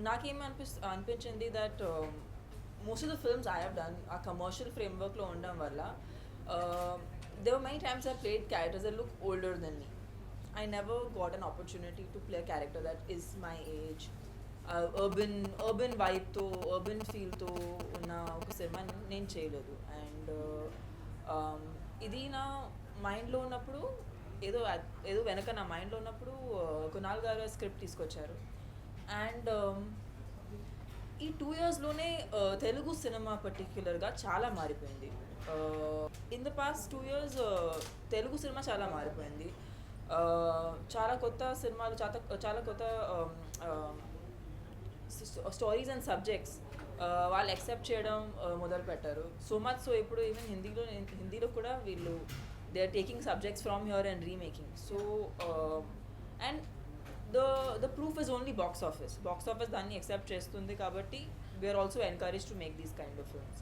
నాకేం అనిపించింది that most of the films I have done ఆ కమర్షియల్ ఫ్రేమ్వర్క్లో ఉండడం వల్ల there were many times I played characters that look older than me. I never got an opportunity to play a character that is my age. Urban vibe తో urban feel తో ఉన్న ఒక cinema నేను చేయలేదు. And ఇది నా మైండ్లో ఉన్నప్పుడు ఏదో ఏదో వెనక నా మైండ్లో ఉన్నప్పుడు కునాల్ గారు స్క్రిప్ట్ తీసుకొచ్చారు. అండ్ ఈ 2 yearsలోనే తెలుగు సినిమా పర్టిక్యులర్గా చాలా మారిపోయింది. In the past 2 years Telugu cinema చాలా మారిపోయింది. చాలా కొత్త సినిమాలు, చాలా కొత్త స్టోరీస్ అండ్ సబ్జెక్ట్స్ వాళ్ళు యాక్సెప్ట్ చేయడం మొదలుపెట్టారు. సో మచ్ సో ఇప్పుడు ఈవెన్ హిందీలో కూడా వీళ్ళు they are taking subjects from here and remaking. So and the proof is only box office దాన్ని యాక్సెప్ట్ చేస్తుంది కాబట్టి we're also encourage to make these kind of films.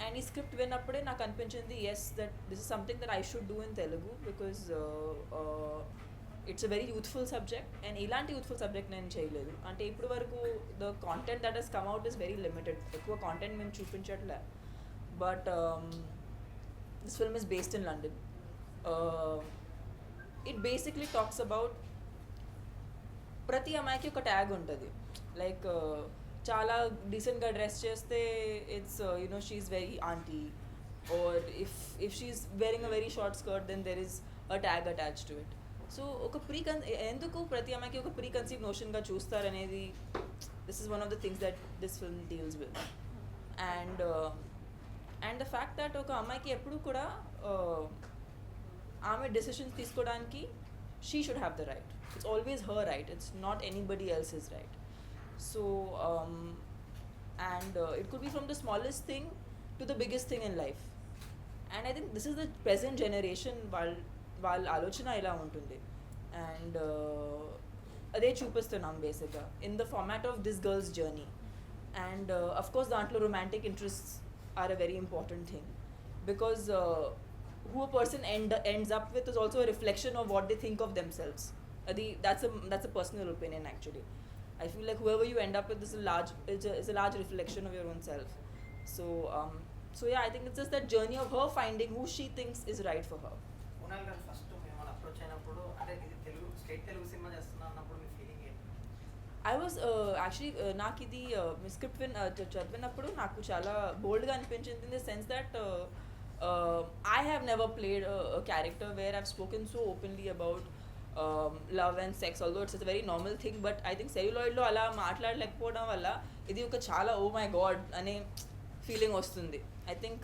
And ఈ script విన్నప్పుడే నాకు అనిపించింది yes that this is something that I should do in Telugu because it's a very youthful subject. And ఇలాంటి youthful subject నేను చేయలేదు. అంటే ఇప్పుడు వరకు the content that has come out is very limited. ఎక్కువ కాంటెంట్ మేము చూపించట్లే. But this film is based in London. It basically talks about ప్రతి అమ్మాయికి ఒక ట్యాగ్ ఉంటుంది. లైక్ చాలా డీసెంట్గా డ్రెస్ చేస్తే it's you know she's very aunty, or if she's wearing a very short skirt then there is a tag attach to it. So ఒక ఎందుకు ప్రతి అమ్మాయికి ఒక ప్రీ కన్సీవ్ నోషన్గా చూస్తారనేది this is one of the things that this film deals with. And and the fact that ఒక అమ్మాయికి ఎప్పుడు కూడా ఆమె డెసిషన్స్ తీసుకోవడానికి she should have the right. It's always her right. It's not anybody else's right. So and it could be from the smallest thing to the biggest thing in life. And I think this is the present generation వాళ్ళ ఆలోచన ఇలా ఉంటుంది. And అదే చూపిస్తున్నాం బేసిక్గా in the format of this girl's journey. And of course దాంట్లో romantic interests are a very important thing because who a person ends up with is also a reflection of what they think of themselves. That's a personal opinion actually. I feel like whoever you end up with is a large reflection of your own self. So yeah, I think it's just that journey of her finding who she thinks is right for her. Kunal garu first mimmalni approach ayinappudu ante idi telugu state telugu cinema chestunna annappudu me feeling ఏంటి? I was actually నాకు ఇది script చదివినప్పుడు నాకు చాలా బోల్డ్గా అనిపించింది in the sense that I have never played a character where I've spoken so openly about love and sex, although it's a very normal thing. But I think celluloidలో అలా మాట్లాడలేకపోవడం వల్ల ఇది ఒక చాలా ఓ మై గాడ్ అనే feeling వస్తుంది. I think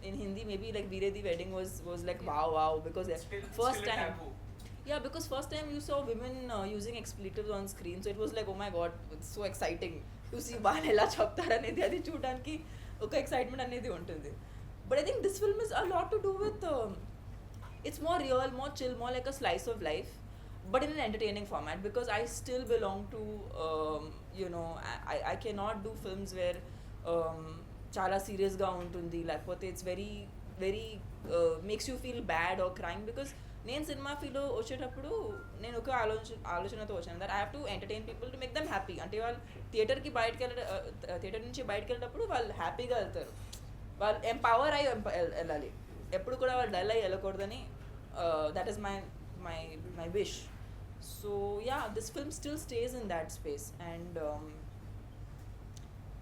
in Hindi maybe like Veere Di Wedding was like wow because first time because first time you saw women using expletives on screen, so it was like oh my god, it's so exciting to see వాళ్ళు ఎలా చెప్తారనేది అది చూడడానికి ఒక excitement అనేది ఉంటుంది. But I think this film is a lot to do with it's more real, more chill, more like a slice of life, but in an entertaining format because I still belong to I cannot do films where చాలా సీరియస్గా ఉంటుంది లేకపోతే it's very very makes you feel bad or crime. Because నేను cinema ఫీల్డ్లో వచ్చేటప్పుడు నేను ఒక ఆలోచనతో వచ్చాను that I have to entertain people to make them happy. అంటే వాళ్ళు థియేటర్ నుంచి బయటకు వెళ్ళేటప్పుడు వాళ్ళు హ్యాపీగా వెళ్తారు, వాళ్ళు ఎంపవర్ అయ్యి వెళ్ళాలి. ఎప్పుడు కూడా వాళ్ళు డల్ అయ్యి వెళ్ళకూడదని that is my wish. So yeah, this film still stays in that space. And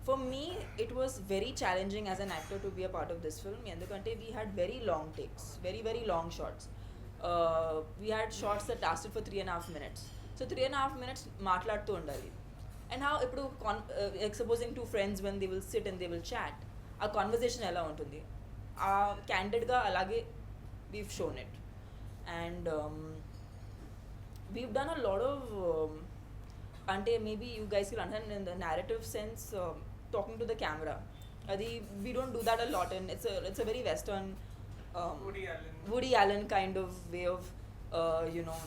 for me it was very challenging as an actor to be a part of this film. ఎందుకంటే we had very long takes, very very long shots. We had shots that lasted for 3.5 minutes. So 3.5 minutes మాట్లాడుతూ ఉండాలి. And how ఇప్పుడు supposing 2 friends when they will sit and they will chat, ఆ conversation ఎలా ఉంటుంది ఆ క్యాండిడ్గా అలాగే we've shown it. And we've done a lot of అంటే maybe you guys will understand in the narrative sense talking to the camera. అది we don't do that a lot and it's a very western Woody Allen kind of way of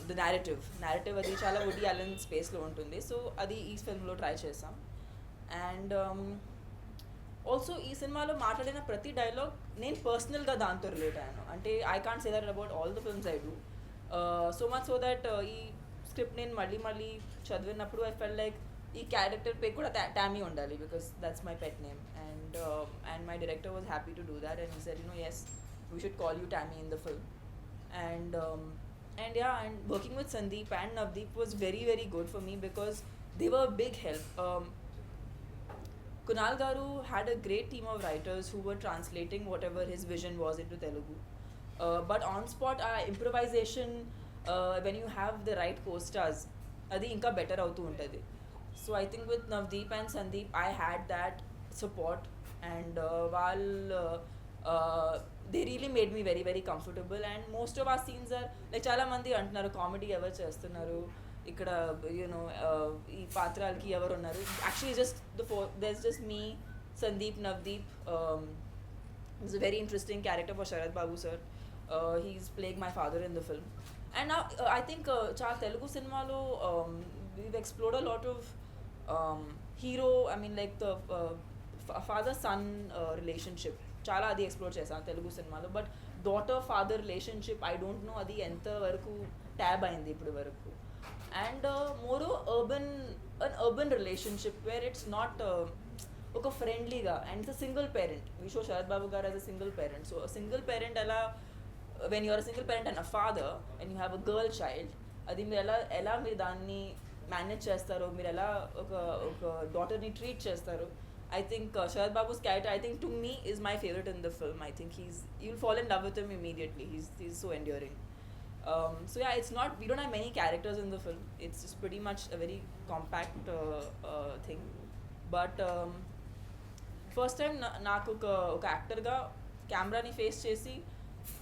the narrative అది చాలా Woody Allen స్పేస్లో ఉంటుంది. So అది ఈ ఫిల్మ్లో try చేసాం. And also ఈ సినిమాలో మాట్లాడిన ప్రతి డైలాగ్ నేను పర్సనల్గా దాంతో రిలేట్ అయ్యాను. అంటే I can't say that about all the films I do so much so that ఈ స్క్రిప్ట్ నేను మళ్ళీ చదివినప్పుడు ఐ ఫెల్ లైక్ ఈ క్యారెక్టర్ పేరు కూడా టామీ ఉండాలి because that's my pet name and my director was happy to do that and he said yes we should call you Tammy in the film and yeah, and working with Sandeep and Navdeep was very very good for me because they were a big help. Kunal Garu had a great team of writers who were translating whatever his vision was into Telugu. But on spot, improvisation, when you have the right co-stars, adi inka better avutu untadi. So I think with Navdeep and Sandeep, I had that support, and they really made me very very comfortable. And most of our scenes are like చాలా మంది అంటున్నారు comedy ఎవరు చేస్తున్నారు ఇక్కడ ఈ పాత్రలకి ఎవరు ఉన్నారు. Actually just there's just me, Sandeep, Navdeep. It's a very interesting character for Sharad Babu sir. He's playing my father in the film. And now I think చాలా తెలుగు సినిమాలో we've explored a lot of hero, I mean like the father son relationship చాలా అది explore చేశాను తెలుగు సినిమాలో. But daughter father relationship I don't know అది ఎంత వరకు tap అయింది ఇప్పుడు వరకు. And more urban relationship where it's not ఒక ఫ్రెండ్లీగా and it's a single parent. We show Sarath Babu garu as a single parent. So single parent ఎలా when you're a single parent and a father and you have a girl child, అది మీరు ఎలా మీరు దాన్ని manage చేస్తారు, మీరు ఎలా ఒక డాటర్ని ట్రీట్ చేస్తారు. I think Sharad Babu's character, I think to me, is my favorite in the film. I think you'll fall in love with him immediately. He's so endearing. So yeah, it's not, we don't have many characters in the film. It's just pretty much a very compact thing. But first time నాకు ఒక యాక్టర్గా కెమెరాని face చేసి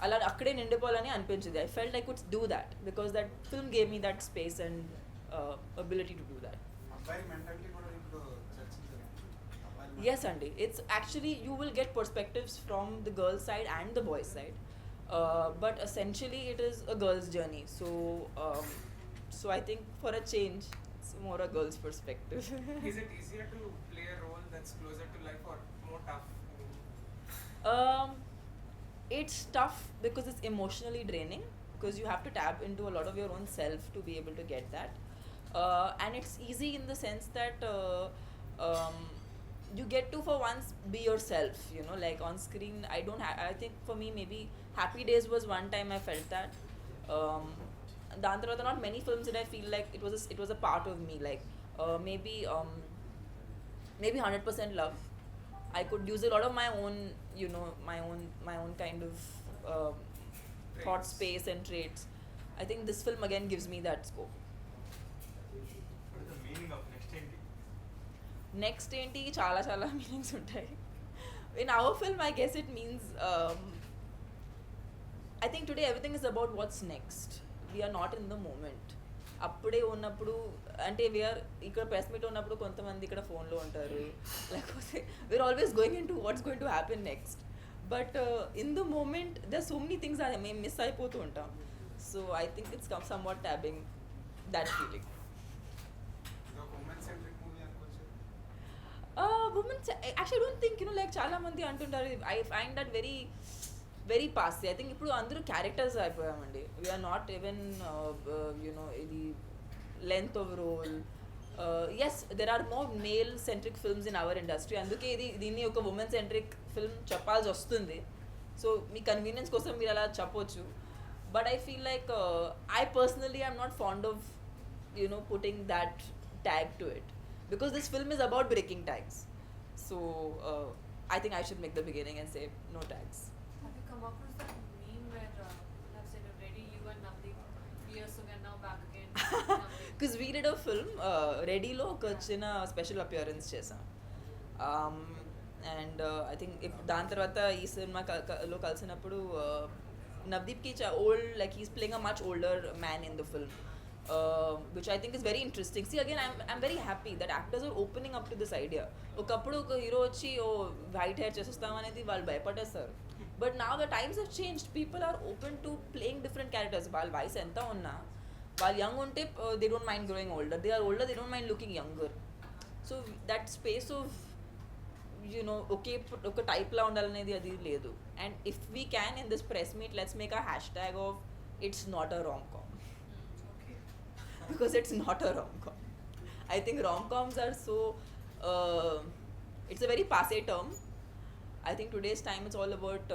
అలా అక్కడే నిండిపోవాలని అనిపించింది. I felt I could do that because that film gave me that space and ability to do that. Yes, Andy. It's actually, you will get perspectives from the girl's side and the boy's side. But essentially, it is a girl's journey. So I think for a change, it's more a girl's perspective. Is it easier to play a role that's closer to life or more tough? It's tough because it's emotionally draining because you have to tap into a lot of your own self to be able to get that. And it's easy in the sense that you get to for once be yourself, like on screen. I think for me maybe Happy Days was one time I felt that. Then there are not many films that I feel like it was a part of me, like maybe 100% Love. I could use a lot of my own, my own kind of thought space and traits. I think this film again gives me that scope. What is the meaning of next ఏంటి? Next ఏంటి చాలా meanings ఉంటాయి. In our film I guess it means I think today everything is about what's next. We're not in the moment. అప్పుడే ఉన్నప్పుడు అంటే we are ఇక్కడ press meet ఉన్నప్పుడు కొంతమంది ఇక్కడ ఫోన్లో ఉంటారు, లేకపోతే we're always going into what's going to happen next. But in the moment there so many things మేము మిస్ అయిపోతూ ఉంటాం. So I think it's come somewhat tapping that feeling. Women, actually I don't think, like చాలా మంది అంటుంటారు. I find that very very passy. I think ఇప్పుడు అందరూ characters అయిపోయామండి. We're not even ఇది length of role. As there are more male centric films in our industry. అందుకే దీన్ని ఒక ఉమెన్ సెంట్రిక్ ఫిల్మ్ చెప్పాల్సి వస్తుంది. సో మీ కన్వీనియన్స్ కోసం మీరు అలా చెప్పొచ్చు. But I feel like I personally I'm not fond of putting that tag to it because this film is about breaking tags. So I think I should make the beginning and say no tags. Have you come across that meme where I've said already you and Navdeep years ago and now back again? Because we did a film, Ready lo oka china special appearance chesam. And I think if దాని తర్వాత ఈ సినిమాలో కలిసినప్పుడు నవదీప్కి old, like he's playing a much older man in the film. Which I think is very interesting. See, again, I'm very happy that actors are opening up to this idea. ఒకప్పుడు ఒక hero వచ్చి white hair చేసేస్తాం అనేది వాళ్ళు భయపడేస్తారు. But now the times have changed. People are open to playing different characters. వాళ్ళ వయసు ఎంత ఉన్నా, వాళ్ళు యంగ్ ఉంటే they don't mind growing older. They are older, they don't mind looking younger. So that space of ఒక టైప్లా ఉండాలనేది అది లేదు. And if we can in this press meet let's make a hashtag of it's not a rom com. Because it's not a rom-com. I think rom-coms are so it's a very passe term. I think today's time it's all about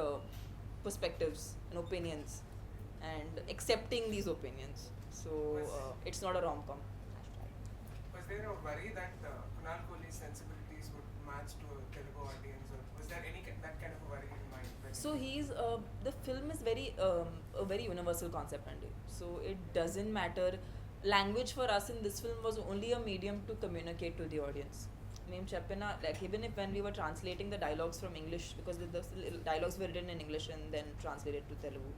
perspectives and opinions and accepting these opinions. So it's not a rom-com. Was there a worry that Kunal Kohli's sensibilities would match to a Telugu audience, or was there any that kind of a worry in mind? So he's the film is very a very universal concept, Andy. So it doesn't matter. Language for us in this film was only a medium to communicate to the audience. Name Chappina, like even if when we were translating the dialogues from English, because the dialogues were written in English and then translated to Telugu.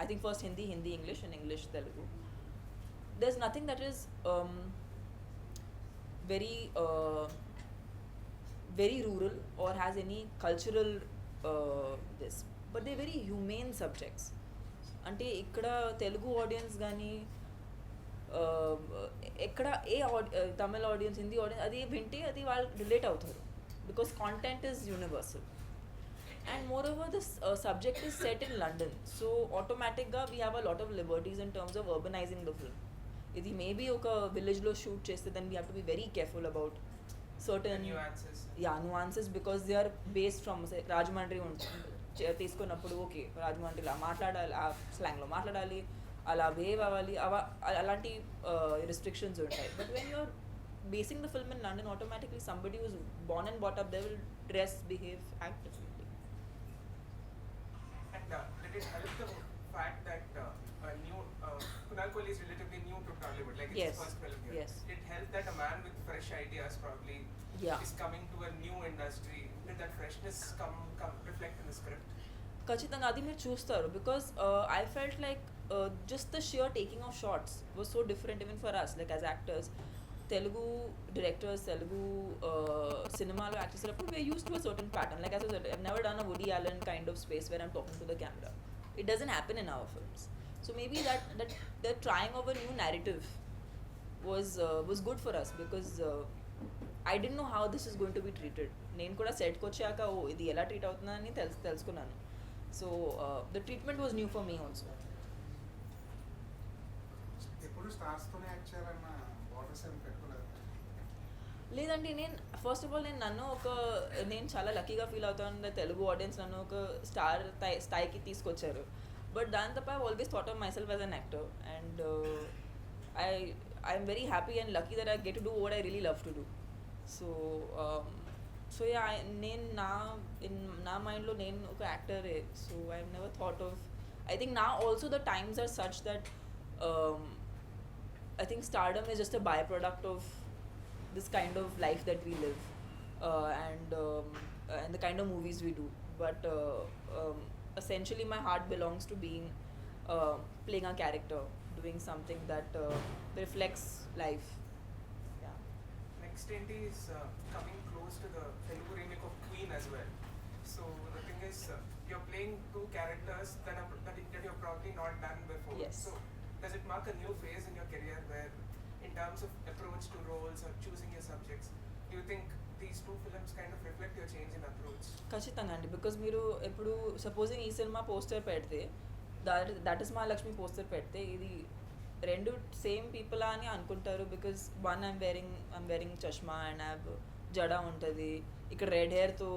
I think first Hindi, English, and English, Telugu. There's nothing that is very very rural or has any cultural this, but they're very humane subjects. అంటే ఇక్కడ Telugu audience కానీ ఎక్కడ తమిళ audience Hindi audience అది వింటే అది వాళ్ళు relate అవుతారు because content is universal. And moreover, this subject is set in London, so automatically we have a lot of liberties in terms of urbanizing the film. If we maybe oka village lo shoot cheste, then we have to be very careful about certain nuances because they are based from say Rajahmundry తీసుకున్నప్పుడు okay రాజమండ్రిలో మాట్లాడాలి, ఆ స్లాంగ్లో మాట్లాడాలి, అలా wave అవ్వాలి, అలాంటి restrictions ఉంటాయి. But when you're basing the film in London, automatically somebody who's born and brought up, they will dress, behave, act differently. Did it help the fact that Kunal Kohli is relatively new to Tollywood, like it's Yes. his first film here? Yes. Did it help that a man with fresh ideas probably Yeah. is coming to a new industry? Did that freshness come reflect in the script? ఖచ్చితంగా అది మీరు చూస్తారు because I felt like just the sheer taking of shots was so different even for us like as actors. Telugu directors, Telugu సినిమాలో act చేసేటప్పుడు we're used to a certain pattern. Like as I never done a Woody Allen kind of space where I'm talking to the camera. It doesn't happen in our films. So maybe that the trying of a new narrative was good for us because I didn't know how this is going to be treated. నేను కూడా సెట్కి వచ్చాక ఓ ఇది ఎలా treat అవుతుందని తెలుసుకున్నాను. So the treatment was new for me also. ఎప్పుడు స్టార్స్తోనే act చేయాలన్న బార్డర్స్ ఏమి పెట్టుకోలేదు? లేదండి, నేను ఫస్ట్ ఆఫ్ ఆల్ నేను చాలా లక్కీగా ఫీల్ అవుతాను. తెలుగు ఆడియన్స్ నన్ను ఒక స్టార్ స్థాయికి తీసుకొచ్చారు. బట్ దాని తప్ప I always thought of myself as an actor and I'm very happy and lucky that I get to do what I really love to do. So yeah, నేను నా మైండ్లో నేను ఒక యాక్టరే. So I have never thought of, I think నా also the times are such that I think stardom is just a byproduct of this kind of life that we live and the kind of movies we do. But essentially my heart belongs to being playing a character, doing something that reflects life. Yeah. Next Enti is coming close to the Telugu remake of Queen as well. So the thing is, you're playing two characters that you've probably not done before. Yes. So does it mark a new phase in your career where, in terms of approach to roles or choosing your subjects, do you think these two films kind of reflect your change in approach? ఖచ్చితంగా అండి, because మీరు ఎప్పుడు supposing ఈ సినిమా poster పెడితే, that is Mahalakshmi poster పెడితే, ఇది రెండు సేమ్ పీపుల్ అని అనుకుంటారు. బికాజ్ వన్ ఐమ్ వేరింగ్ చష్మా అండ్ ఐ జడా ఉంటుంది, ఇక్కడ రెడ్ హెయిర్తో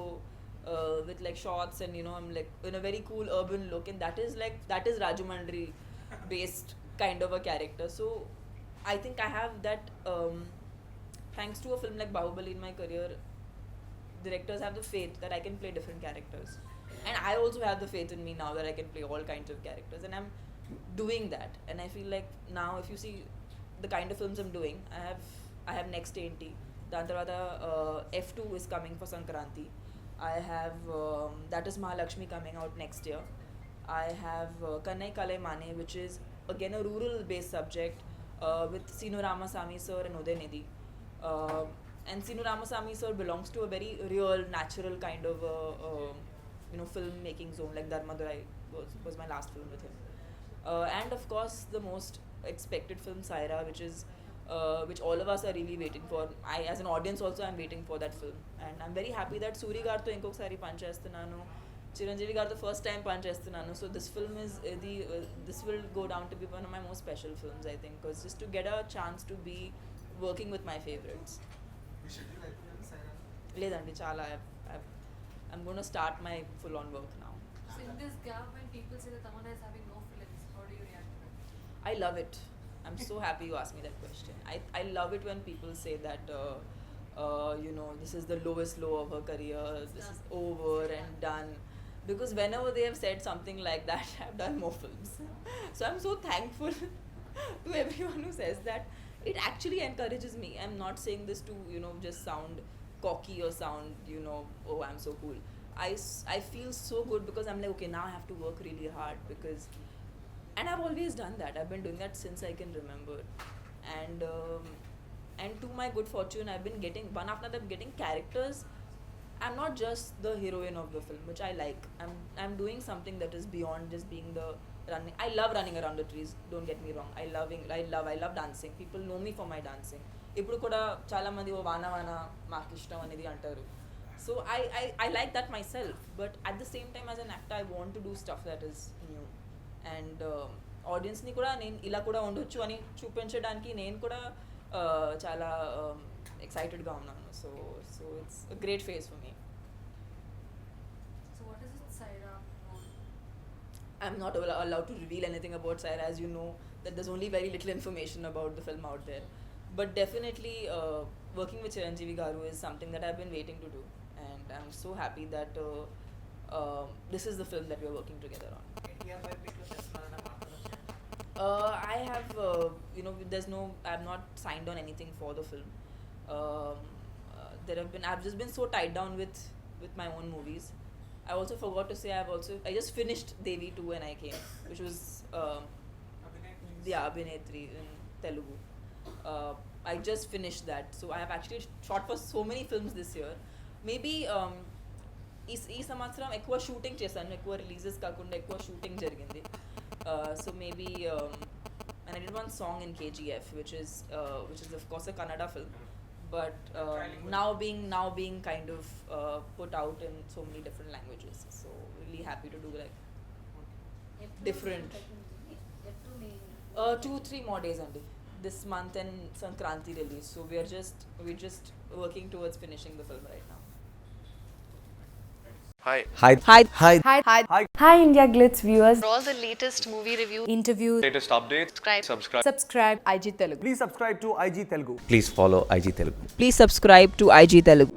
with like shorts and I'm like in a very cool urban look, and that is Rajahmundry based kind of a character. So I think I have that thanks to a film like Bahubali in my career. Directors have the faith that I can play different characters, and I also have the faith in me now that I can play all kinds of characters, and I'm doing that. And I feel like now if you see the kind of films I'm doing, I have Next Enti, dan tarvata F2 is coming for Sankranti. I have That is Mahalakshmi coming out next year. I have Kannai Kalai Mane, which is again a rural based subject with Sinu Ramasamy sir and Udaynidhi. And Sinu Ramasamy sir belongs to a very real, natural kind of film making zone, like Dharmadurai was my last film with him. And of course the most expected film, Saira, which all of us are really waiting for. I as an audience also I'm waiting for that film, and I'm very happy that Suri gartho inkokasari punch chestunanu, Chiranjeevi gartho first time punch chestunanu. So this film is this will go down to be one of my most special films, I think, because just to get a chance to be working with my favorites. Me schedule అయిపోయింది సైరా? లేదండి చాలా I'm going to start my full on work now. So in this gap, when people say that Tamanna is having no films, how do you react to that? I love it. I'm so happy you asked me that question. I love it when people say that, you know, this is the lowest low of her career, this is over and done. Because whenever they have said something like that, I've done more films. So I'm so thankful to everyone who says that. It actually encourages me. I'm not saying this to, you know, just sound cocky or sound, you know, oh, I'm so cool. I feel so good because I'm like, okay, now I have to work really hard because, and I've always done that. I've been doing that since I can remember. And to my good fortune, I've been getting, one after another, getting characters. I'm not just the heroine of the film, which I like. I'm doing something that is beyond just being the running. I love running around the trees. Don't get me wrong. I love dancing. People know me for my dancing. ఇప్పుడు కూడా చాలా మంది ఓ వాన వాన మాకు ఇష్టం అనేది అంటారు. So I like that myself, but at the same time as an actor I want to do stuff that is new and audience ని కూడా నేను ఇలా కూడా ఉండొచ్చు అని చూపించడానికి నేను కూడా చాలా ఎక్సైటెడ్గా ఉన్నాను. So it's a great phase for me. So what is it, Saira? I'm not allowed to reveal anything about Saira, as you know that there's only very little information about the film out there. But definitely working with Chiranjeevi Garu is something that I've been waiting to do, and I'm so happy that this is the film that we're working together on. NTR బయోపిక్లో చేస్తున్నారన్న మాటలు వచ్చాయి. I have, you know, I've not signed on anything for the film. I've just been so tied down with my own movies. I also forgot to say I just finished Devi 2 when I came, which was Abhinetri in Telugu. I just finished that, so I have actually shot for so many films this year. Maybe ఈ సంవత్సరం ఎక్కువ shooting చేశాను, ఎక్కువ releases కాకుండా ఎక్కువ shooting జరిగింది. So maybe and I did one song in KGF, which is of course a Kannada film, but now being kind of put out in so many different languages. So really happy to do like different. 2-3 more days only. This month and Sankranti release. So we're just working towards finishing the film right now. Hi India Glitz viewers. For all the latest movie reviews, Interviews. latest updates, Subscribe. IG Telugu. Please subscribe to IG Telugu. Please follow IG Telugu. Please subscribe to IG Telugu.